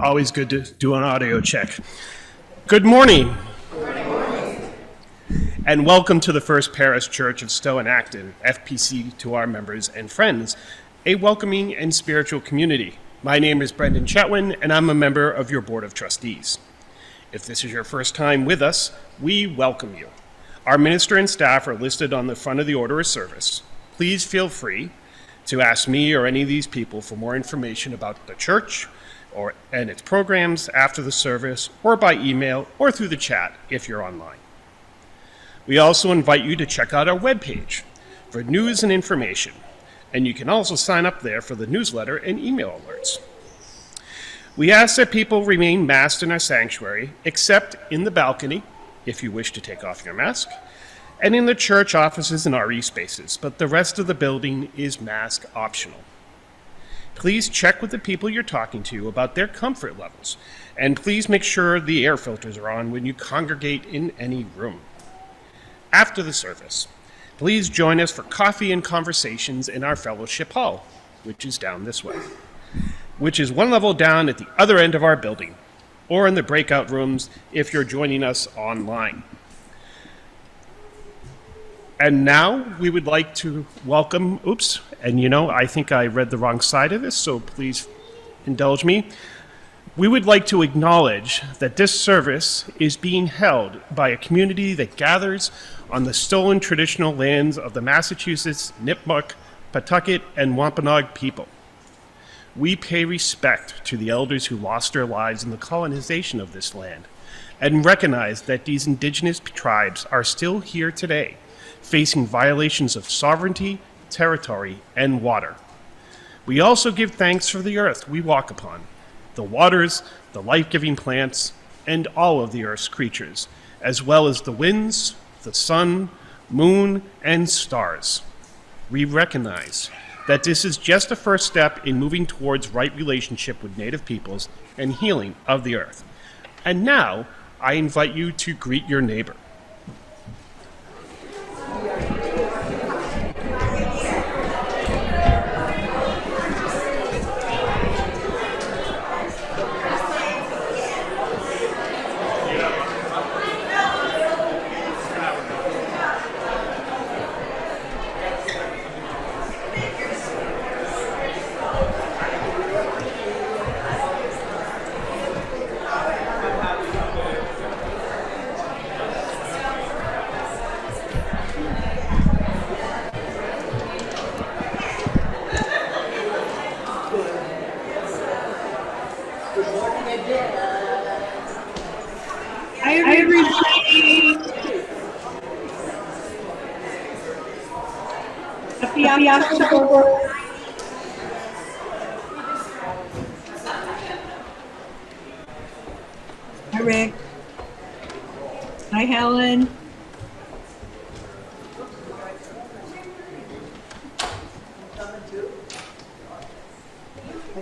Always good to do an audio check. Good morning. Good morning. And welcome to the First Parish Church of Stowe and Acton, FPC, to our members and friends, a welcoming and spiritual community. My name is Brendon Chetwynd, and I'm a member of your Board of Trustees. If this is your first time with us, we welcome you. Our minister and staff are listed on the front of the order of service. Please feel free to ask me or any of these people for more information about the church and its programs after the service, or by email or through the chat if you're online. We also invite you to check out our webpage for news and information, and you can also sign up there for the newsletter and email alerts. We ask that people remain masked in our sanctuary, except in the balcony, if you wish to take off your mask, and in the church offices and RE spaces, but the rest of the building is mask optional. Please check with the people you're talking to about their comfort levels, and please make sure the air filters are on when you congregate in any room. After the service, please join us for coffee and conversations in our fellowship hall, which is down this way, which is one level down at the other end of our building, or in the breakout rooms if you're joining us online. And now we would like to welcome, I think I read the wrong side of this, so please indulge me. We would like to acknowledge that this service is being held by a community that gathers on the stolen traditional lands of the Massachusetts, Nipmuc, Pawtucket, and Wampanoag people. We pay respect to the elders who lost their lives in the colonization of this land, and recognize that these indigenous tribes are still here today, facing violations of sovereignty, territory, and water. We also give thanks for the earth we walk upon, the waters, the life-giving plants, and all of the earth's creatures, as well as the winds, the sun, moon, and stars. We recognize that this is just a first step in moving towards right relationship with Native peoples and healing of the earth. And now, I invite you to greet your neighbor. Happy October. Hi, Rick. Hi, Helen.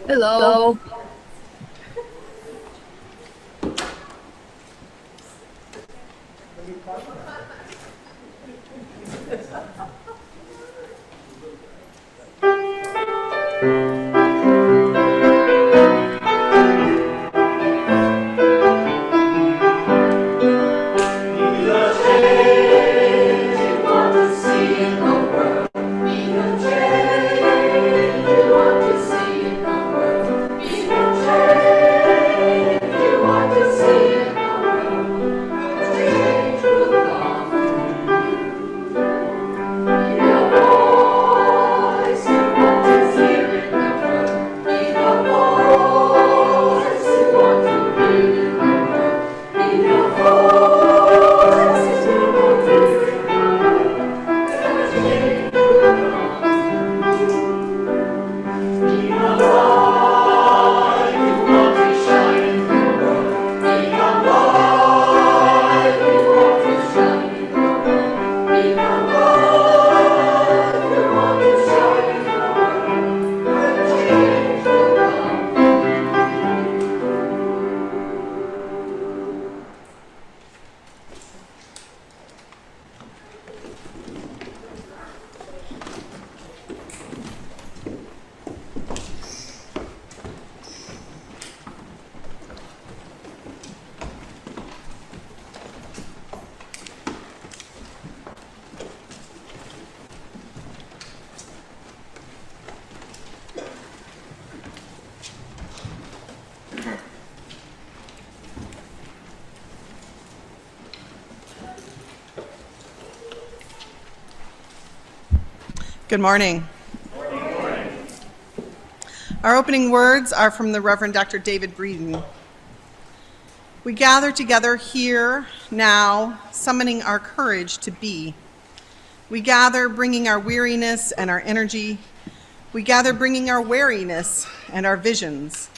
Hello. Good morning. Our opening words are from the Reverend Dr. David Breeden. We gather together here, now, summoning our courage to be. We gather bringing our weariness and our energy. We gather bringing our wariness and our visions.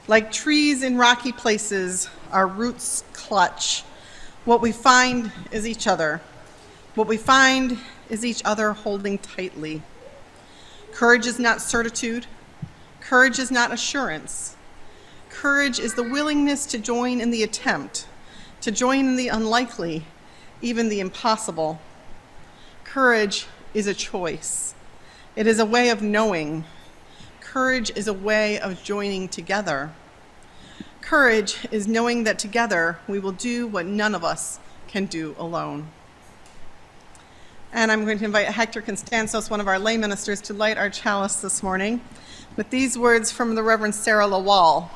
Like trees in rocky places, our roots clutch. What we find is each other. What we find is each other holding tightly. Courage is not certitude. Courage is not assurance. Courage is the willingness to join in the attempt, to join in the unlikely, even the impossible. Courage is a choice. It is a way of knowing. Courage is a way of joining together. Courage is knowing that together we will do what none of us can do alone. And I'm going to invite Hector Constanzos, one of our lay ministers, to light our chalice this morning with these words from the Reverend Sara LaWall.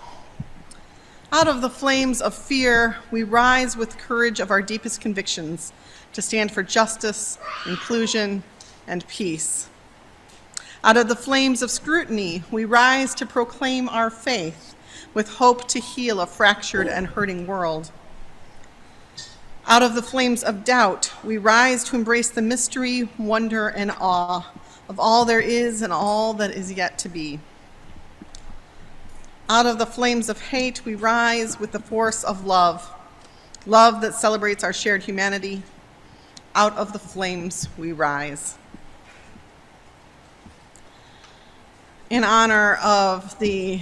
Out of the flames of fear, we rise with courage of our deepest convictions to stand for justice, inclusion, and peace. Out of the flames of scrutiny, we rise to proclaim our faith with hope to heal a fractured and hurting world. Out of the flames of doubt, we rise to embrace the mystery, wonder, and awe of all there is and all that is yet to be. Out of the flames of hate, we rise with the force of love, love that celebrates our shared humanity. Out of the flames, we rise. In honor of the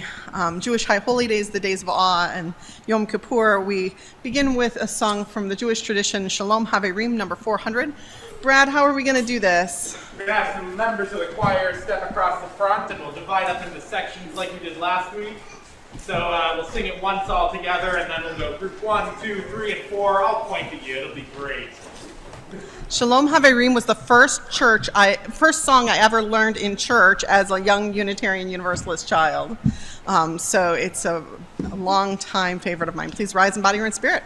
Jewish High Holy Days, the Days of Awe, and Yom Kippur, we begin with a song from the Jewish tradition, Shalom, Havayreem, number 400. Brad, how are we going to do this? We're going to have some members of the choir step across the front, and we'll divide up into sections like we did last week. So we'll sing it once all together, and then we'll go group 1, 2, 3, and 4. I'll point at you. It'll be great. Shalom Havayreem was the first song I ever learned in church as a young Unitarian Universalist child. So it's a long time favorite of mine. Please rise in body or in spirit.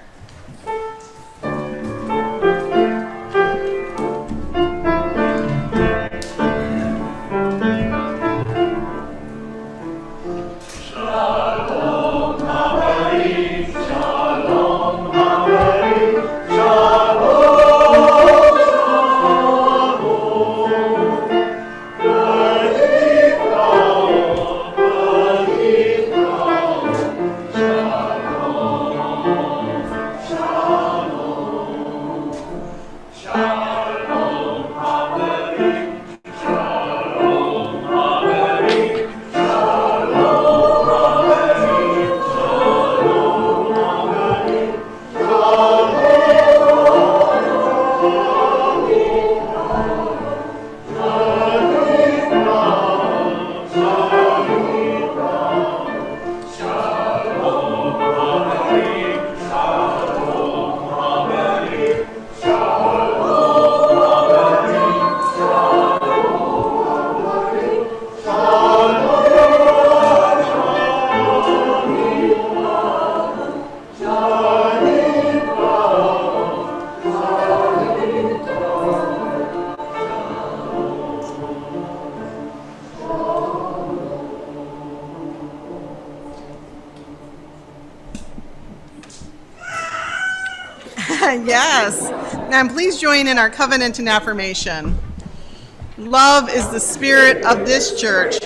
Yes. And please join in our covenant and affirmation. Love is the spirit of this church,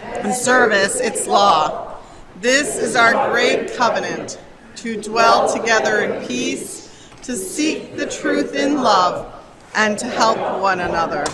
and service its law. This is our great covenant, to dwell together in peace, to seek the truth in love, and to help one another.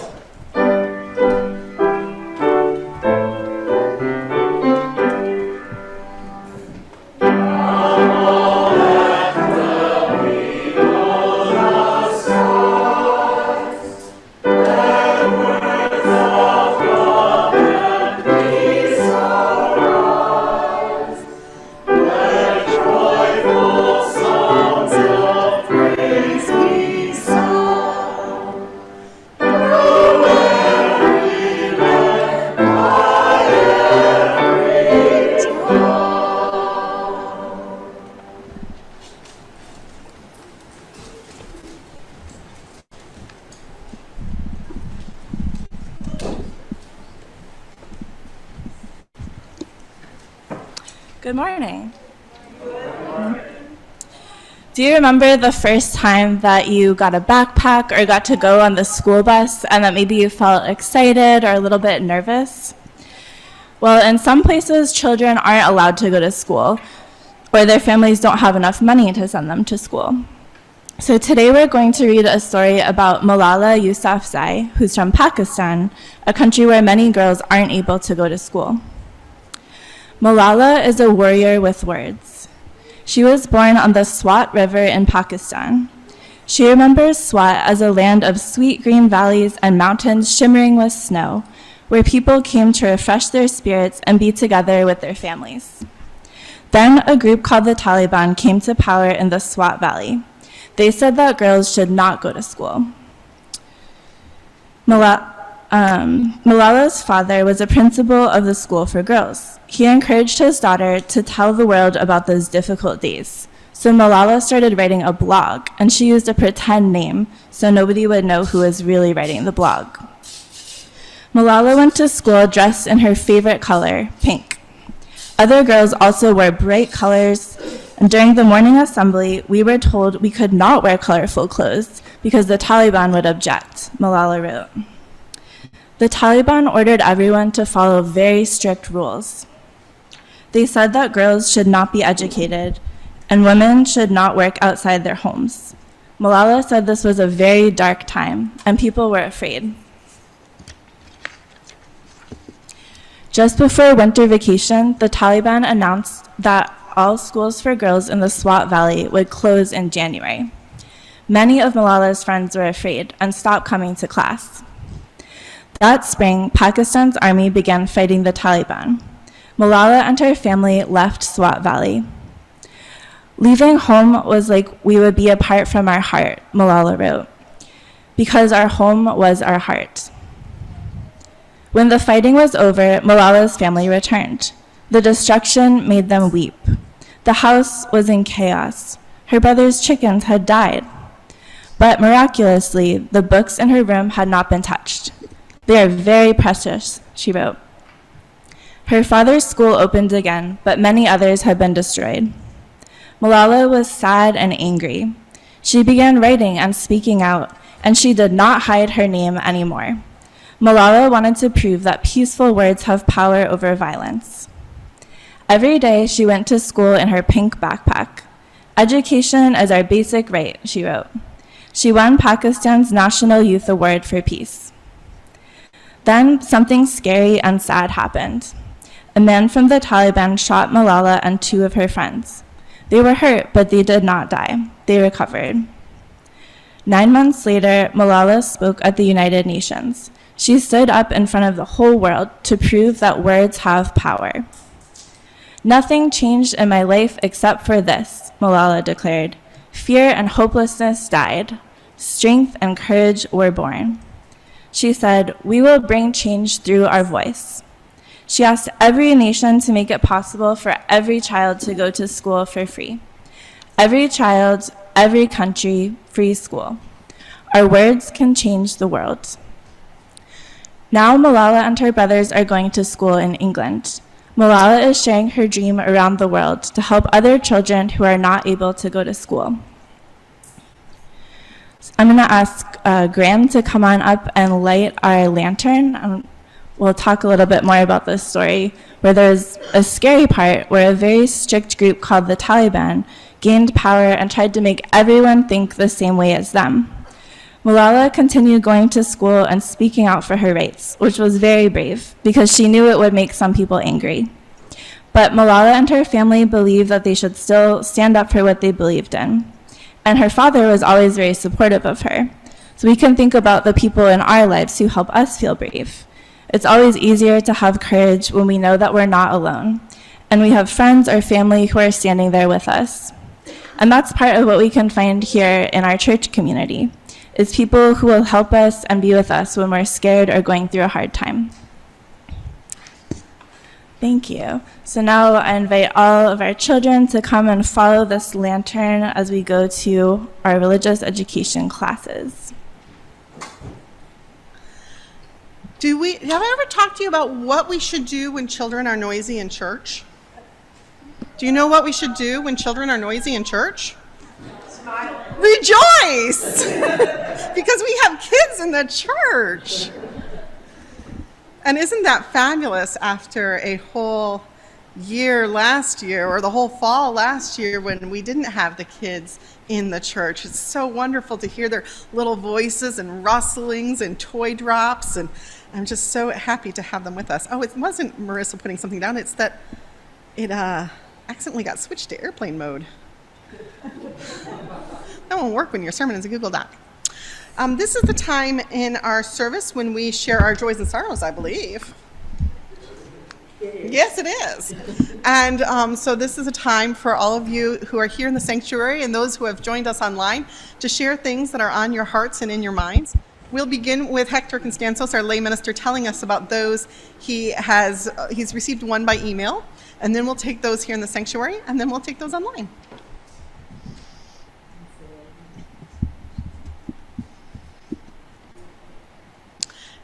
Good morning. Do you remember the first time that you got a backpack or got to go on the school bus and that maybe you felt excited or a little bit nervous? Well, in some places, children aren't allowed to go to school, or their families don't have enough money to send them to school. So today we're going to read a story about Malala Yousafzai, who's from Pakistan, a country where many girls aren't able to go to school. Malala is a warrior with words. She was born on the Swat River in Pakistan. She remembers Swat as a land of sweet green valleys and mountains shimmering with snow, where people came to refresh their spirits and be together with their families. Then a group called the Taliban came to power in the Swat Valley. They said that girls should not go to school. Malala's father was a principal of the school for girls. He encouraged his daughter to tell the world about those difficult days. So Malala started writing a blog, and she used a pretend name so nobody would know who was really writing the blog. Malala went to school dressed in her favorite color, pink. Other girls also wore bright colors, and during the morning assembly, we were told we could not wear colorful clothes because the Taliban would object, Malala wrote. The Taliban ordered everyone to follow very strict rules. They said that girls should not be educated and women should not work outside their homes. Malala said this was a very dark time and people were afraid. Just before winter vacation, the Taliban announced that all schools for girls in the Swat Valley would close in January. Many of Malala's friends were afraid and stopped coming to class. That spring, Pakistan's army began fighting the Taliban. Malala and her family left Swat Valley. Leaving home was like we would be apart from our heart, Malala wrote, because our home was our heart. When the fighting was over, Malala's family returned. The destruction made them weep. The house was in chaos. Her brother's chickens had died. But miraculously, the books in her room had not been touched. They are very precious, she wrote. Her father's school opened again, but many others had been destroyed. Malala was sad and angry. She began writing and speaking out, and she did not hide her name anymore. Malala wanted to prove that peaceful words have power over violence. Every day she went to school in her pink backpack. Education is our basic right, she wrote. She won Pakistan's National Youth Award for Peace. Then something scary and sad happened. A man from the Taliban shot Malala and 2 of her friends. They were hurt, but they did not die. They recovered. 9 months later, Malala spoke at the United Nations. She stood up in front of the whole world to prove that words have power. "Nothing changed in my life except for this," Malala declared. "Fear and hopelessness died. Strength and courage were born." She said, "We will bring change through our voice." She asked every nation to make it possible for every child to go to school for free. Every child, every country, free school. Our words can change the world. Now Malala and her brothers are going to school in England. Malala is sharing her dream around the world to help other children who are not able to go to school. I'm going to ask Graham to come on up and light our lantern. We'll talk a little bit more about this story, where there's a scary part where a very strict group called the Taliban gained power and tried to make everyone think the same way as them. Malala continued going to school and speaking out for her rights, which was very brave because she knew it would make some people angry. But Malala and her family believed that they should still stand up for what they believed in. And her father was always very supportive of her. So we can think about the people in our lives who help us feel brave. It's always easier to have courage when we know that we're not alone, and we have friends or family who are standing there with us. And that's part of what we can find here in our church community, is people who will help us and be with us when we're scared or going through a hard time. Thank you. So now I invite all of our children to come and follow this lantern as we go to our religious education classes. Have I ever talked to you about what we should do when children are noisy in church? Do you know what we should do when children are noisy in church? Smile. Rejoice! Because we have kids in the church. And isn't that fabulous after a whole year last year, or the whole fall last year when we didn't have the kids in the church? It's so wonderful to hear their little voices and rustlings and toy drops, and I'm just so happy to have them with us. Oh, it wasn't Marissa putting something down, it's that it accidentally got switched to airplane mode. That won't work when your sermon is a Google Doc. This is the time in our service when we share our joys and sorrows, I believe. Yes, it is. And so this is a time for all of you who are here in the sanctuary and those who have joined us online to share things that are on your hearts and in your minds. We'll begin with Hector Constanzos, our lay minister, telling us about those he's received one by email, and then we'll take those here in the sanctuary, and then we'll take those online.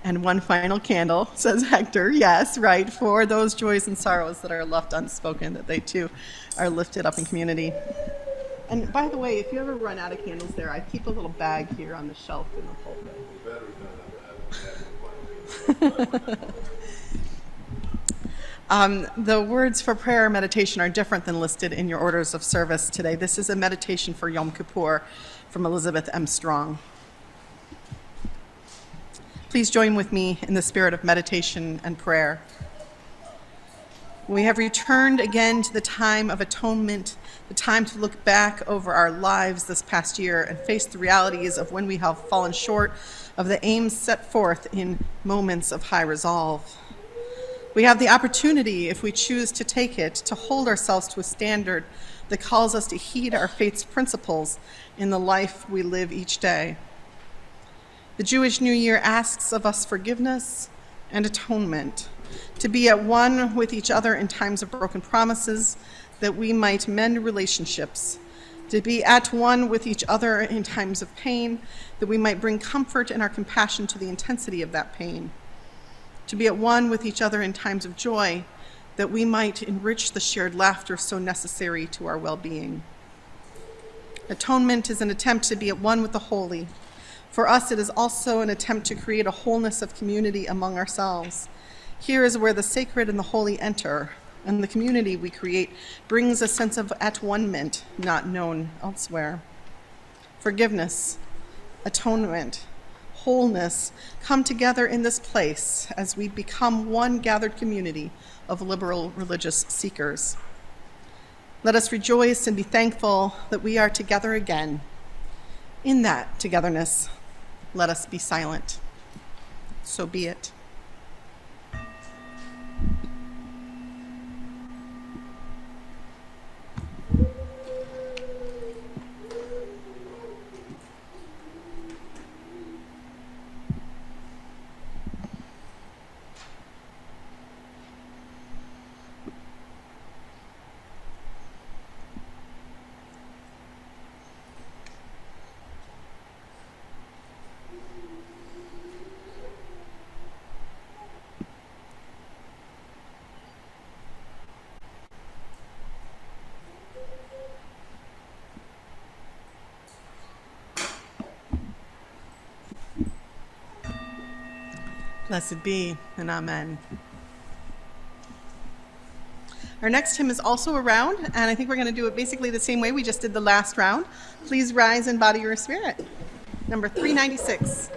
And one final candle, says Hector, yes, right, for those joys and sorrows that are left unspoken, that they too are lifted up in community. And by the way, if you ever run out of candles there, I keep a little bag here on the shelf in the pulpit. The words for prayer and meditation are different than listed in your orders of service today. This is a meditation for Yom Kippur from Elizabeth M. Strong. Please join with me in the spirit of meditation and prayer. We have returned again to the time of atonement, the time to look back over our lives this past year and face the realities of when we have fallen short of the aims set forth in moments of high resolve. We have the opportunity, if we choose to take it, to hold ourselves to a standard that calls us to heed our faith's principles in the life we live each day. The Jewish New Year asks of us forgiveness and atonement, to be at one with each other in times of broken promises, that we might mend relationships, to be at one with each other in times of pain, that we might bring comfort in our compassion to the intensity of that pain, to be at one with each other in times of joy, that we might enrich the shared laughter so necessary to our well-being. Atonement is an attempt to be at one with the holy. For us, it is also an attempt to create a wholeness of community among ourselves. Here is where the sacred and the holy enter, and the community we create brings a sense of at-one-ment not known elsewhere. Forgiveness, atonement, wholeness come together in this place as we become one gathered community of liberal religious seekers. Let us rejoice and be thankful that we are together again. In that togetherness, let us be silent. So be it. Blessed be, and amen. Our next hymn is also a round, and I think we're going to do it basically the same way we just did the last round. Please rise and body your spirit. Number 396.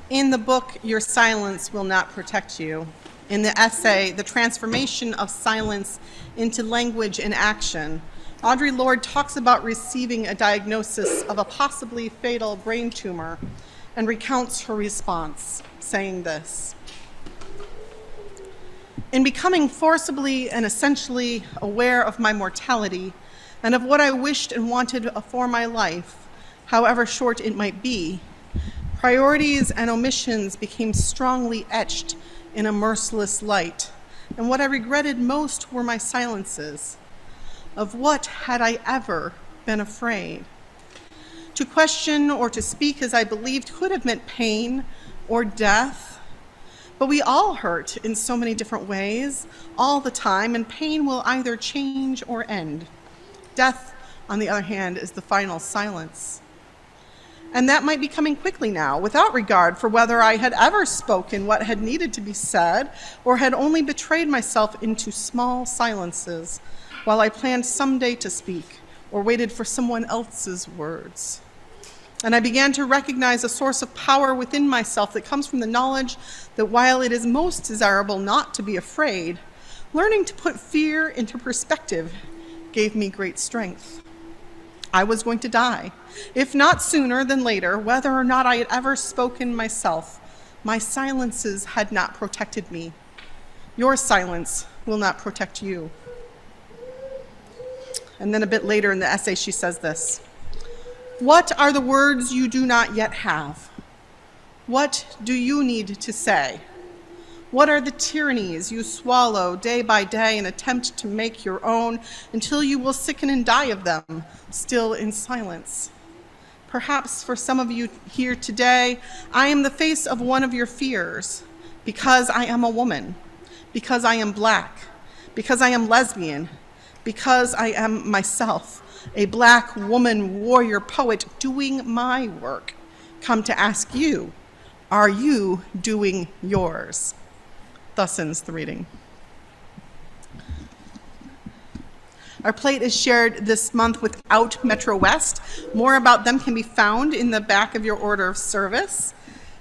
In the book, Your Silence Will Not Protect You, in the essay, The Transformation of Silence into Language and Action, Audre Lorde talks about receiving a diagnosis of a possibly fatal brain tumor and recounts her response, saying this: "In becoming forcibly and essentially aware of my mortality and of what I wished and wanted for my life, however short it might be, priorities and omissions became strongly etched in a merciless light, and what I regretted most were my silences. Of what had I ever been afraid? To question or to speak as I believed could have meant pain or death, but we all hurt in so many different ways all the time, and pain will either change or end. Death, on the other hand, is the final silence. And that might be coming quickly now, without regard for whether I had ever spoken what had needed to be said, or had only betrayed myself into small silences while I planned someday to speak, or waited for someone else's words. And I began to recognize a source of power within myself that comes from the knowledge that while it is most desirable not to be afraid, learning to put fear into perspective gave me great strength. I was going to die, if not sooner than later, whether or not I had ever spoken myself, My silences had not protected me. Your silence will not protect you. And then a bit later in the essay, she says this: what are the words you do not yet have? What do you need to say? What are the tyrannies you swallow day by day and attempt to make your own until you will sicken and die of them, still in silence? Perhaps for some of you here today, I am the face of one of your fears, because I am a woman, because I am Black, because I am lesbian, because I am myself, a Black woman warrior poet doing my work. Come to ask you, are you doing yours? Thus ends the reading. Our plate is shared this month without Metro West. More about them can be found in the back of your order of service.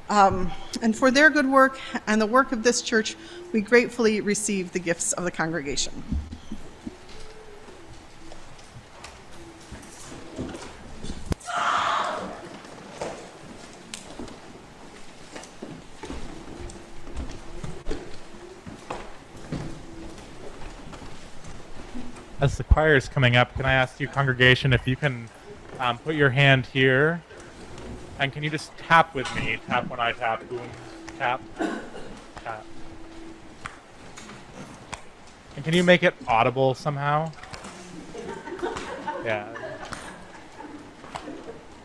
And for their good work and the work of this church, we gratefully receive the gifts of the congregation. As the choir is coming up, can I ask you, congregation, if you can put your hand here, and can you just tap with me? Tap when I tap. Boom. Tap. Tap. And can you make it audible somehow? Yeah.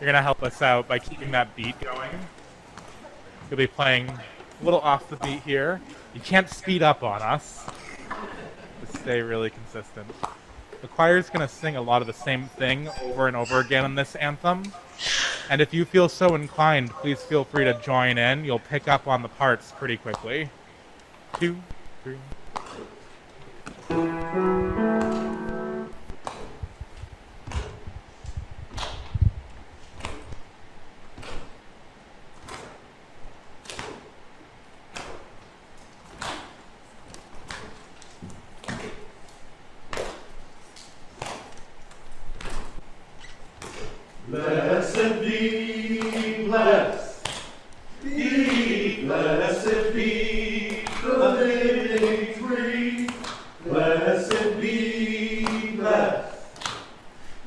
You're going to help us out by keeping that beat going. You'll be playing a little off the beat here. You can't speed up on us. Just stay really consistent. The choir's going to sing a lot of the same thing over and over again in this anthem. And if you feel so inclined, please feel free to join in. You'll pick up on the parts pretty quickly. 2, 3. Blessed be, blessed be, blessed be the living tree. Blessed be, blessed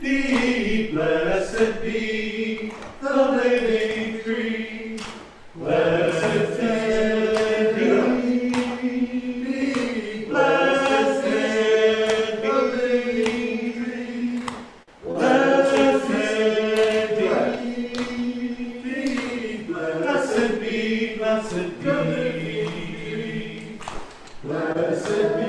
be, blessed be the living tree. Blessed be, blessed be the living tree. Blessed be, blessed be, blessed be, blessed be,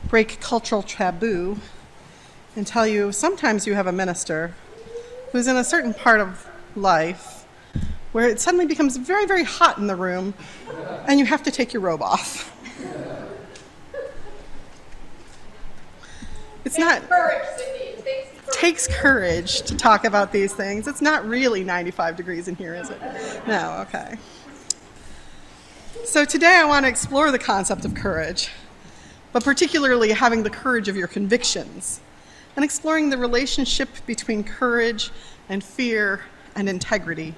Break cultural taboo and tell you sometimes you have a minister who's in a certain part of life where it suddenly becomes very, very hot in the room and you have to take your robe off. It's not takes courage to talk about these things. It's not really 95 degrees in here, is it? No, okay. So today I want to explore the concept of courage, but particularly having the courage of your convictions, and exploring the relationship between courage and fear and integrity.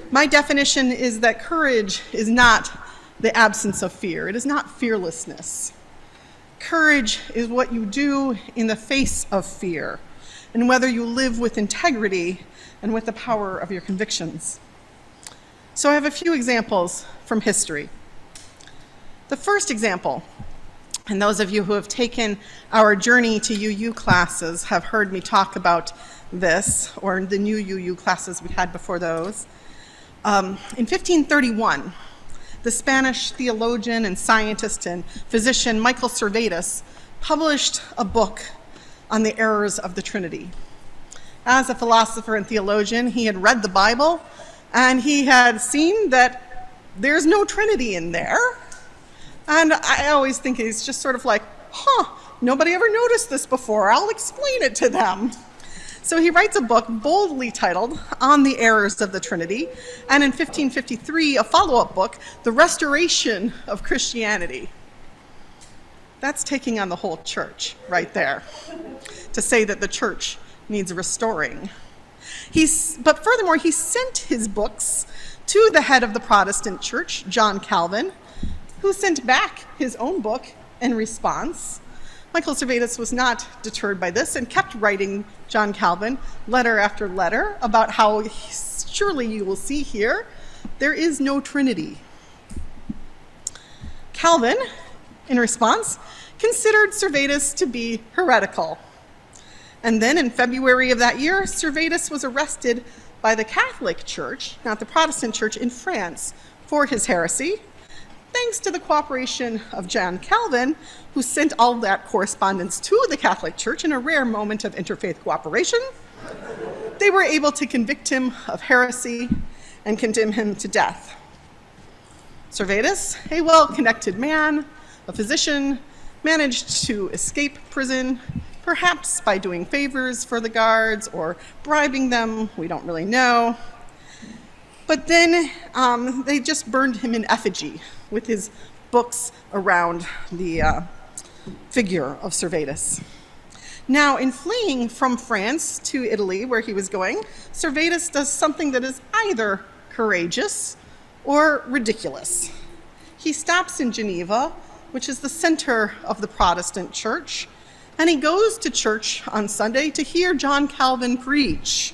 My definition is that courage is not the absence of fear. It is not fearlessness. Courage is what you do in the face of fear, and whether you live with integrity and with the power of your convictions. So I have a few examples from history. The first example, and those of you who have taken our Journey to UU classes have heard me talk about this, or the new UU classes we had before those. In 1531, the Spanish theologian and scientist and physician Michael Servetus published a book on the errors of the Trinity. As a philosopher and theologian, he had read the Bible, and he had seen that there's no Trinity in there. And I always think he's just sort of like, nobody ever noticed this before. I'll explain it to them. So he writes a book boldly titled On the Errors of the Trinity, and in 1553, a follow-up book, The Restoration of Christianity. That's taking on the whole church right there, to say that the church needs restoring. But furthermore, he sent his books to the head of the Protestant church, John Calvin, who sent back his own book in response. Michael Servetus was not deterred by this and kept writing John Calvin letter after letter about how, surely you will see here, there is no Trinity. Calvin, in response, considered Servetus to be heretical. And then in February of that year, Servetus was arrested by the Catholic Church, not the Protestant Church, in France for his heresy, thanks to the cooperation of John Calvin, who sent all that correspondence to the Catholic Church in a rare moment of interfaith cooperation. They were able to convict him of heresy and condemn him to death. Servetus, a well-connected man, a physician, managed to escape prison, perhaps by doing favors for the guards or bribing them, we don't really know. But then they just burned him in effigy with his books around the figure of Servetus. Now, in fleeing from France to Italy, where he was going, Servetus does something that is either courageous or ridiculous. He stops in Geneva, which is the center of the Protestant church, and he goes to church on Sunday to hear John Calvin preach.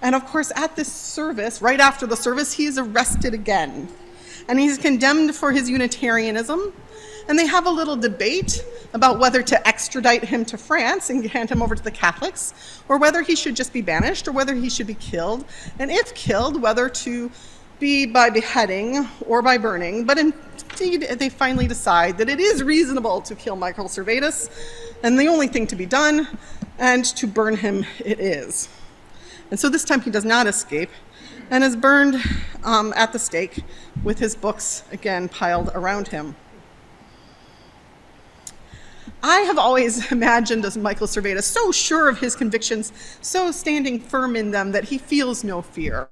And of course, at this service, right after the service, he is arrested again. And he's condemned for his Unitarianism. And they have a little debate about whether to extradite him to France and hand him over to the Catholics, or whether he should just be banished, or whether he should be killed. And if killed, whether to be by beheading or by burning. But indeed, they finally decide that it is reasonable to kill Michael Servetus, and the only thing to be done, and to burn him it is. And so this time he does not escape, and is burned at the stake with his books again piled around him. I have always imagined as Michael Servetus so sure of his convictions, so standing firm in them that he feels no fear.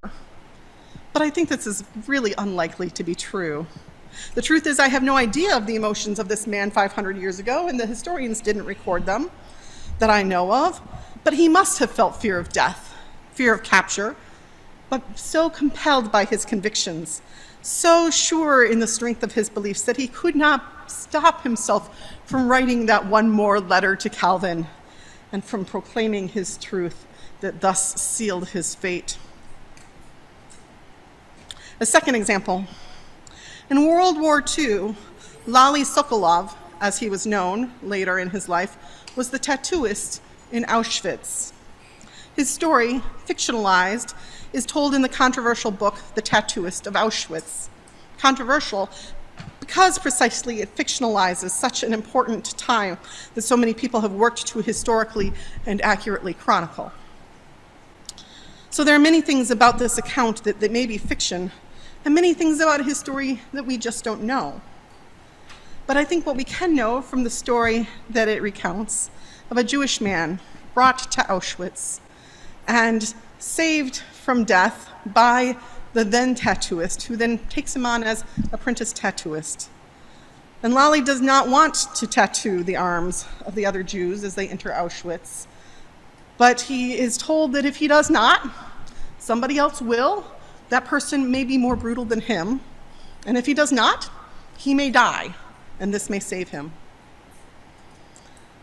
But I think this is really unlikely to be true. The truth is I have no idea of the emotions of this man 500 years ago, and the historians didn't record them that I know of, but he must have felt fear of death, fear of capture, but so compelled by his convictions, so sure in the strength of his beliefs that he could not stop himself from writing that one more letter to Calvin and from proclaiming his truth that thus sealed his fate. A second example. In World War II, Lale Sokolov, as he was known later in his life, was the tattooist in Auschwitz. His story, fictionalized, is told in the controversial book, The Tattooist of Auschwitz. Controversial because precisely it fictionalizes such an important time that so many people have worked to historically and accurately chronicle. So there are many things about this account that may be fiction, and many things about his story that we just don't know. But I think what we can know from the story that it recounts of a Jewish man brought to Auschwitz and saved from death by the then tattooist, who then takes him on as apprentice tattooist. And Lale does not want to tattoo the arms of the other Jews as they enter Auschwitz, but he is told that if he does not, somebody else will. That person may be more brutal than him, and if he does not, he may die, and this may save him.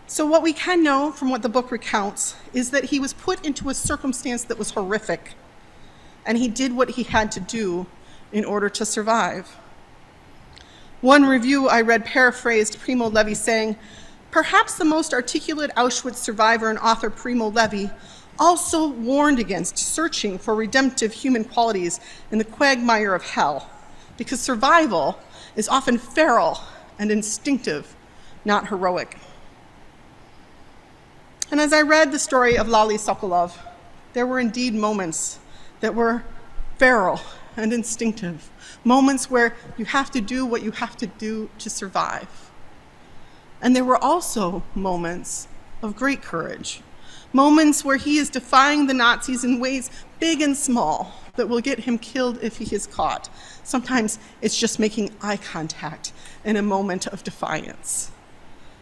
So what we can know from what the book recounts is that he was put into a circumstance that was horrific, and he did what he had to do in order to survive. One review I read paraphrased Primo Levi saying, "Perhaps the most articulate Auschwitz survivor and author, Primo Levi, also warned against searching for redemptive human qualities in the quagmire of hell, because survival is often feral and instinctive, not heroic." And as I read the story of Lale Sokolov, there were indeed moments that were feral and instinctive, moments where you have to do what you have to do to survive. And there were also moments of great courage, moments where he is defying the Nazis in ways big and small that will get him killed if he is caught. Sometimes it's just making eye contact in a moment of defiance.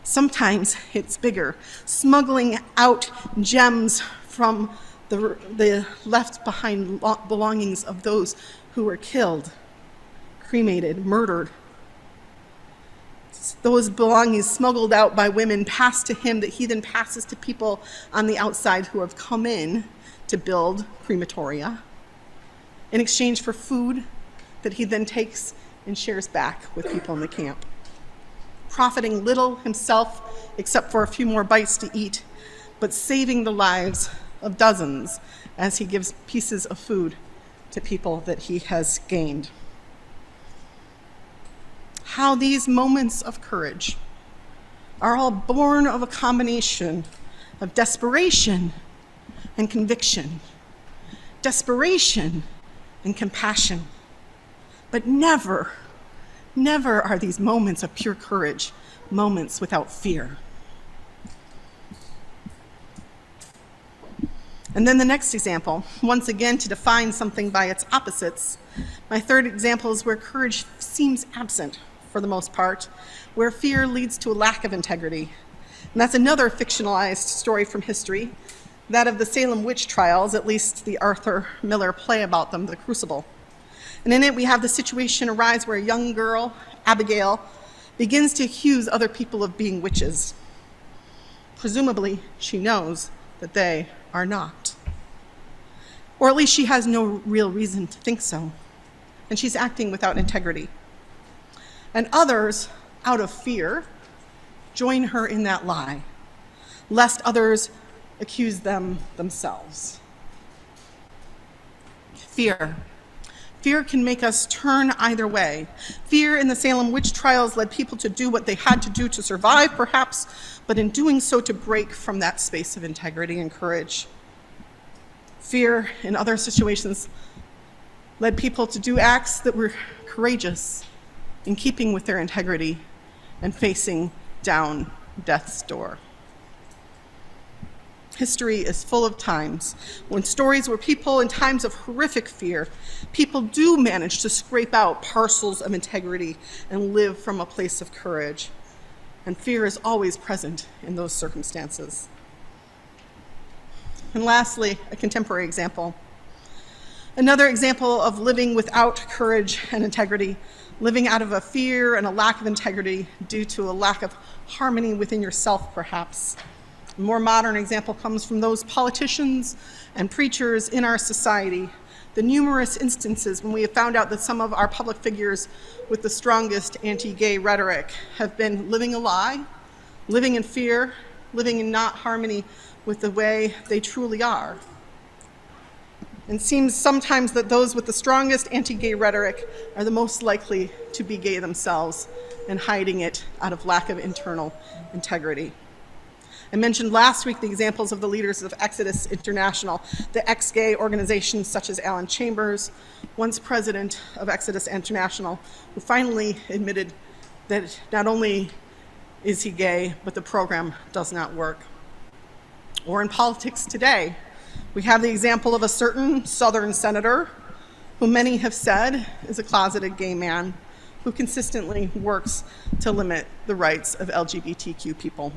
Sometimes it's bigger, smuggling out gems from the left behind belongings of those who were killed, cremated, murdered. Those belongings smuggled out by women passed to him that he then passes to people on the outside who have come in to build crematoria in exchange for food that he then takes and shares back with people in the camp. Profiting little himself except for a few more bites to eat, but saving the lives of dozens as he gives pieces of food to people that he has gained. How these moments of courage are all born of a combination of desperation and conviction, desperation and compassion. But never, never are these moments of pure courage moments without fear. And then the next example, once again to define something by its opposites. My third example is where courage seems absent for the most part, where fear leads to a lack of integrity. And that's another fictionalized story from history, that of the Salem witch trials, at least the Arthur Miller play about them, The Crucible. And in it we have the situation arise where a young girl, Abigail, begins to accuse other people of being witches. Presumably, she knows that they are not. Or at least she has no real reason to think so. And she's acting without integrity. And others, out of fear, join her in that lie, lest others accuse them themselves. Fear. Fear can make us turn either way. Fear in the Salem witch trials led people to do what they had to do to survive, perhaps, but in doing so to break from that space of integrity and courage. Fear in other situations led people to do acts that were courageous, in keeping with their integrity and facing down death's door. History is full of times when stories where people in times of horrific fear, people do manage to scrape out parcels of integrity and live from a place of courage. And fear is always present in those circumstances. And lastly, a contemporary example. Another example of living without courage and integrity, living out of a fear and a lack of integrity due to a lack of harmony within yourself, perhaps. A more modern example comes from those politicians and preachers in our society, the numerous instances when we have found out that some of our public figures with the strongest anti-gay rhetoric have been living a lie, living in fear, living in not harmony with the way they truly are. It seems sometimes that those with the strongest anti-gay rhetoric are the most likely to be gay themselves and hiding it out of lack of internal integrity. I mentioned last week the examples of the leaders of Exodus International, the ex-gay organizations such as Alan Chambers, once president of Exodus International, who finally admitted that not only is he gay, but the program does not work. Or in politics today, we have the example of a certain Southern senator who many have said is a closeted gay man who consistently works to limit the rights of LGBTQ people.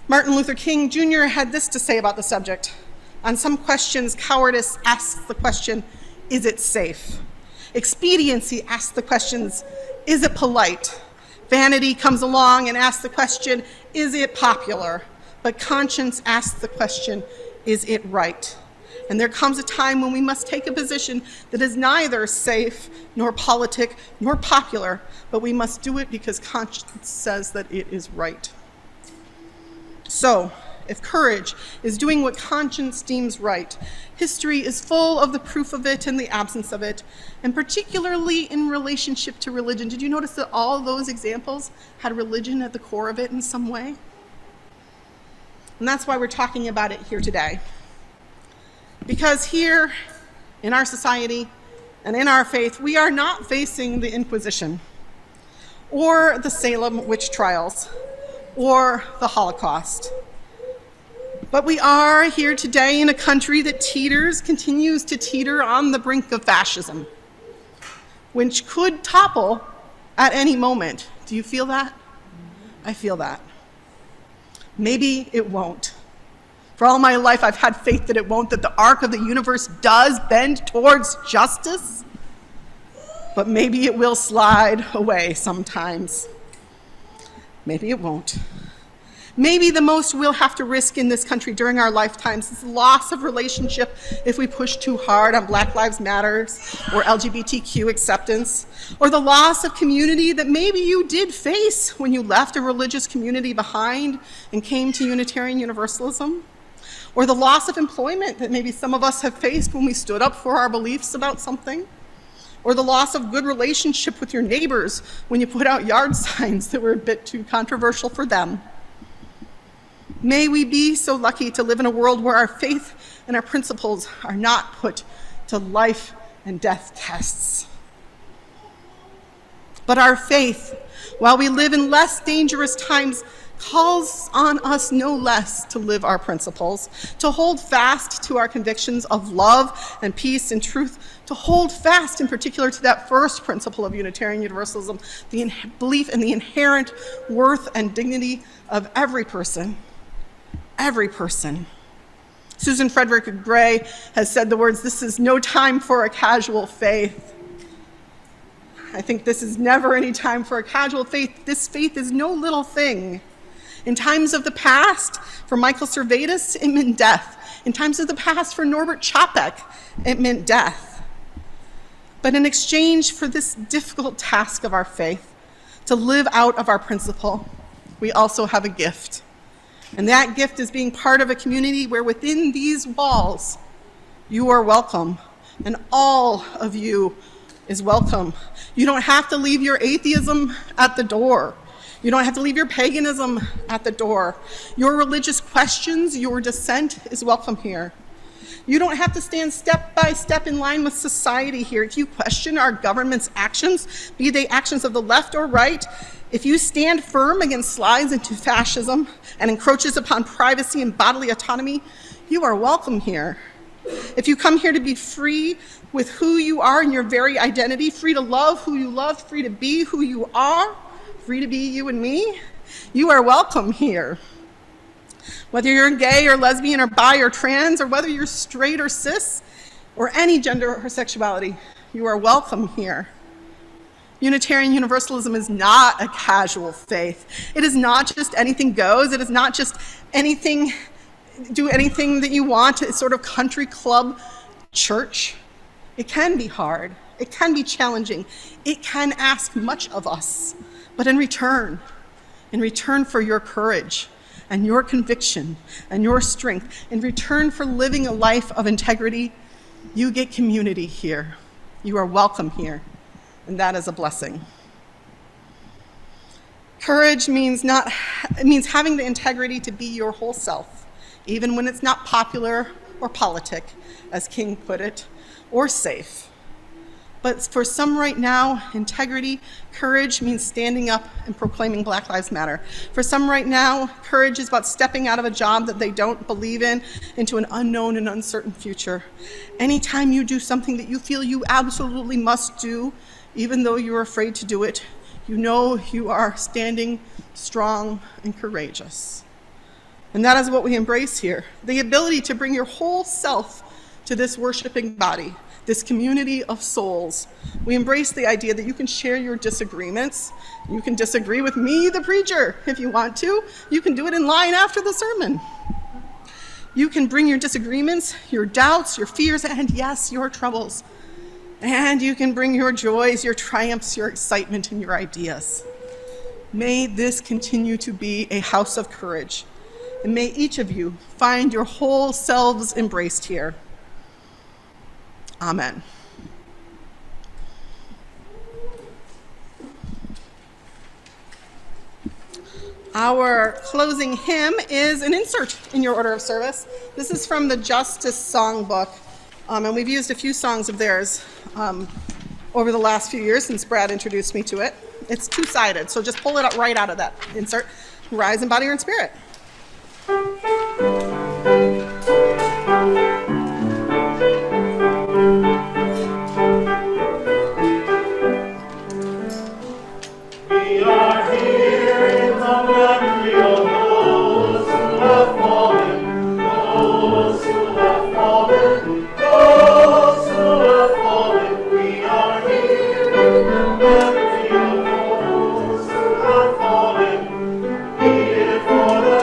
Martin Luther King Jr. had this to say about the subject. On some questions, cowardice asks the question, is it safe? Expediency asks the questions, is it polite? Vanity comes along and asks the question, is it popular? But conscience asks the question, is it right? And there comes a time when we must take a position that is neither safe, nor politic, nor popular, but we must do it because conscience says that it is right. So, if courage is doing what conscience deems right, history is full of the proof of it and the absence of it, and particularly in relationship to religion. Did you notice that all those examples had religion at the core of it in some way? And that's why we're talking about it here today. Because here in our society and in our faith, we are not facing the Inquisition or the Salem witch trials or the Holocaust. But we are here today in a country that continues to teeter on the brink of fascism, which could topple at any moment. Do you feel that? I feel that. Maybe it won't. For all my life, I've had faith that it won't, that the arc of the universe does bend towards justice, but maybe it will slide away sometimes. Maybe it won't. Maybe the most we'll have to risk in this country during our lifetimes is loss of relationship if we push too hard on Black Lives Matter or LGBTQ acceptance, or the loss of community that maybe you did face when you left a religious community behind and came to Unitarian Universalism, or the loss of employment that maybe some of us have faced when we stood up for our beliefs about something, or the loss of good relationship with your neighbors when you put out yard signs that were a bit too controversial for them. May we be so lucky to live in a world where our faith and our principles are not put to life and death tests. But our faith, while we live in less dangerous times, calls on us no less to live our principles, to hold fast to our convictions of love and peace and truth, to hold fast in particular to that first principle of Unitarian Universalism, the belief in the inherent worth and dignity of every person. Every person. Susan Frederick Gray has said the words, "This is no time for a casual faith." I think this is never any time for a casual faith. This faith is no little thing. In times of the past, for Michael Servetus, it meant death. In times of the past, for Norbert Chapek, it meant death. But in exchange for this difficult task of our faith, to live out of our principle, we also have a gift. And that gift is being part of a community where within these walls, you are welcome, and all of you is welcome. You don't have to leave your atheism at the door. You don't have to leave your paganism at the door. Your religious questions, your dissent is welcome here. You don't have to stand step by step in line with society here. If you question our government's actions, be they actions of the left or right, if you stand firm against slides into fascism and encroaches upon privacy and bodily autonomy, you are welcome here. If you come here to be free with who you are in your very identity, free to love who you love, free to be who you are, free to be you and me, you are welcome here. Whether you're gay or lesbian or bi or trans, or whether you're straight or cis, or any gender or sexuality, you are welcome here. Unitarian Universalism is not a casual faith. It is not just anything goes. It is not just anything, do anything that you want. It's sort of country club church. It can be hard. It can be challenging. It can ask much of us. But in return for your courage and your conviction and your strength, in return for living a life of integrity, you get community here. You are welcome here. And that is a blessing. Courage means having the integrity to be your whole self, even when it's not popular or politic, as King put it, or safe. But for some right now, integrity, courage means standing up and proclaiming Black Lives Matter. For some right now, courage is about stepping out of a job that they don't believe in into an unknown and uncertain future. Anytime you do something that you feel you absolutely must do, even though you're afraid to do it, you know you are standing strong and courageous. And that is what we embrace here, the ability to bring your whole self to this worshiping body, this community of souls. We embrace the idea that you can share your disagreements. You can disagree with me, the preacher, if you want to. You can do it in line after the sermon. You can bring your disagreements, your doubts, your fears, and yes, your troubles. And you can bring your joys, your triumphs, your excitement, and your ideas. May this continue to be a house of courage. And may each of you find your whole selves embraced here. Amen. Our closing hymn is an insert in your order of service. This is from the Justice Songbook, and we've used a few songs of theirs over the last few years since Brad introduced me to it. It's two-sided, so just pull it up right out of that insert. Rise in body or in spirit. We are here in the memory of those who have fallen, those who have fallen, those who have fallen. We are here in the memory of those who have fallen, here for the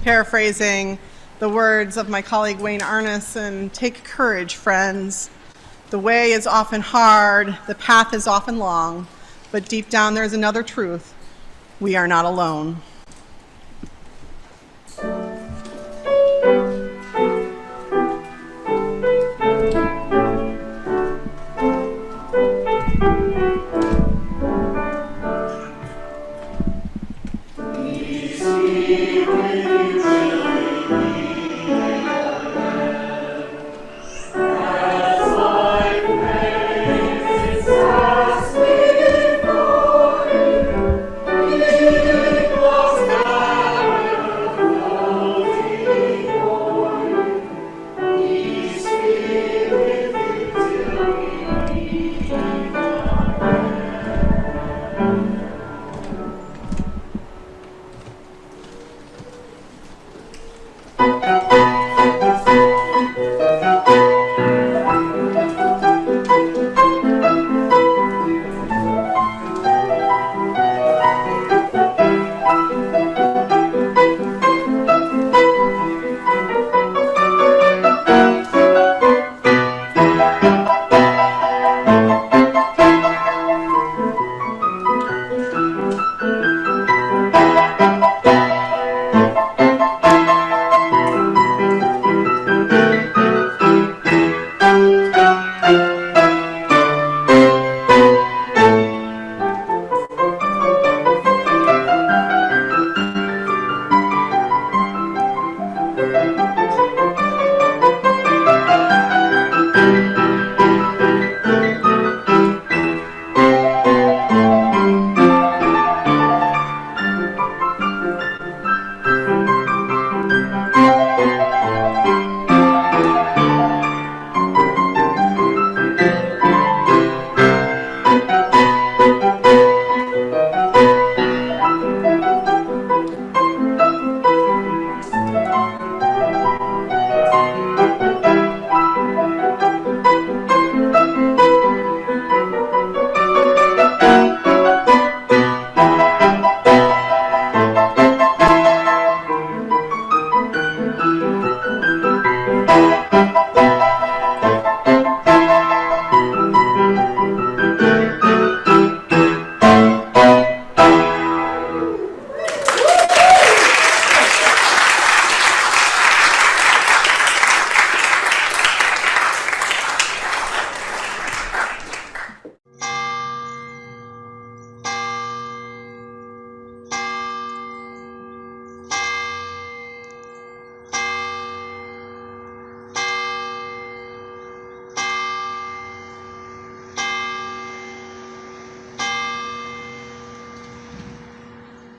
Paraphrasing the words of my colleague Wayne Arneson, take courage, friends. The way is often hard, the path is often long, but deep down there's another truth. We are not alone.